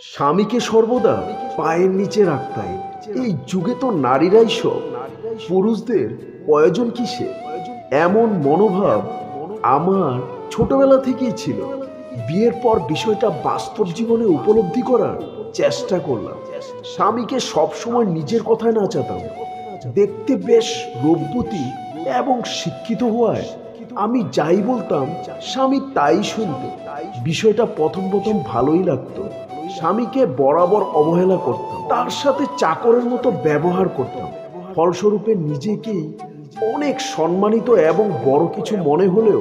স্বামীকে সর্বদা পায়ের নিচে রাখতাম। এই যুগে তো নারীরাই সব, পুরুষদের প্রয়োজন কিসে? এমন মনোভাব আমার ছোটবেলা থেকেই ছিল। বিয়ের পর বিষয়টা বাস্তব জীবনে উপলব্ধি করার চেষ্টা করলাম। স্বামীকে সবসময় নিজের কথায় নাচাতাম। দেখতে বেশ রূপবতী এবং শিক্ষিত হওয়ায় আমি যাই বলতাম স্বামী তাই শুনত। বিষয়টা প্রথম প্রথম ভালোই লাগতো। স্বামীকে বরাবর অবহেলা করতাম, তার সাথে চাকরের মতো ব্যবহার করতাম। ফলস্বরূপে নিজেকেই অনেক সম্মানিত এবং বড় কিছু মনে হলেও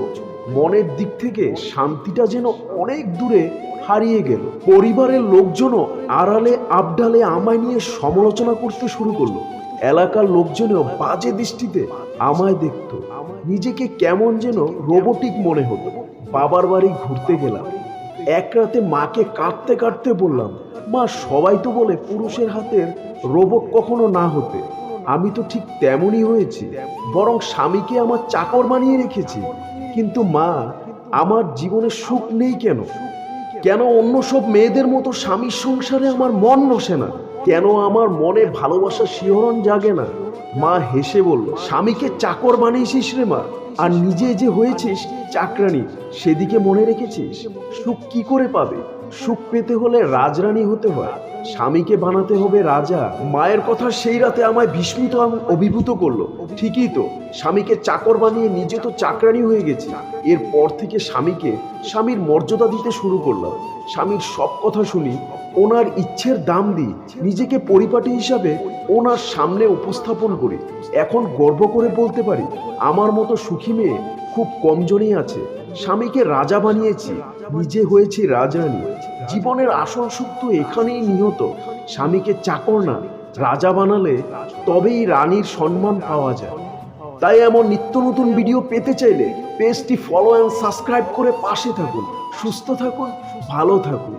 মনের দিক থেকে শান্তিটা যেন অনেক দূরে হারিয়ে গেল। পরিবারের লোকজনও আড়ালে আবডালে আমায় নিয়ে সমালোচনা করতে শুরু করলো। এলাকার লোকজনও বাজে দৃষ্টিতে আমায় দেখত। নিজেকে কেমন যেন রোবটিক মনে হতো। বাবার বাড়ি ঘুরতে গেলাম। এক রাতে মাকে কাঁদতে কাঁদতে বললাম, মা, সবাই তো বলে পুরুষের হাতের রোবট কখনো না হতে। আমি তো ঠিক তেমনই হয়েছি, বরং স্বামীকে আমার চাকর বানিয়ে রেখেছি। কিন্তু মা, আমার জীবনে সুখ নেই কেন? কেন অন্য সব মেয়েদের মতো স্বামীর সংসারে আমার মন বসে না? কেন আমার মনে ভালোবাসার শিহরণ জাগে না? মা হেসে বলল, স্বামীকে চাকর বানিয়েছিস রে মা, আর নিজে যে হয়েছিস চাকরানি, সেদিকে মনে রেখেছিস? সুখ কি করে পাবে? সুখ পেতে হলে রাজরানী হতে হয়, স্বামীকে বানাতে হবে রাজা। মায়ের কথা সেই রাতে আমায় বিস্মিত এবং অভিভূত করলো। ঠিকই তো, স্বামীকে চাকর বানিয়ে নিজে তো চাকরানি হয়ে গেছি। এরপর থেকে স্বামীকে স্বামীর মর্যাদা দিতে শুরু করলাম। স্বামীর সব কথা শুনি, ওনার ইচ্ছের দাম দিই, নিজেকে পরিপাটি হিসাবে ওনার সামনে উপস্থাপন করি। এখন গর্ব করে বলতে পারি, আমার মতো সুখী মেয়ে খুব কমজনই আছে। স্বামীকে রাজা বানিয়েছি, নিজে হয়েছি রাজরানী। জীবনের আসল সুখ তো এখানেই নিহত। স্বামীকে চাকর না, রাজা বানালে তবেই রানীর সম্মান পাওয়া যায়। তাই এমন নিত্য নতুন ভিডিও পেতে চাইলে পেজটি ফলো অ্যান্ড সাবস্ক্রাইব করে পাশে থাকুন। সুস্থ থাকুন, ভালো থাকুন।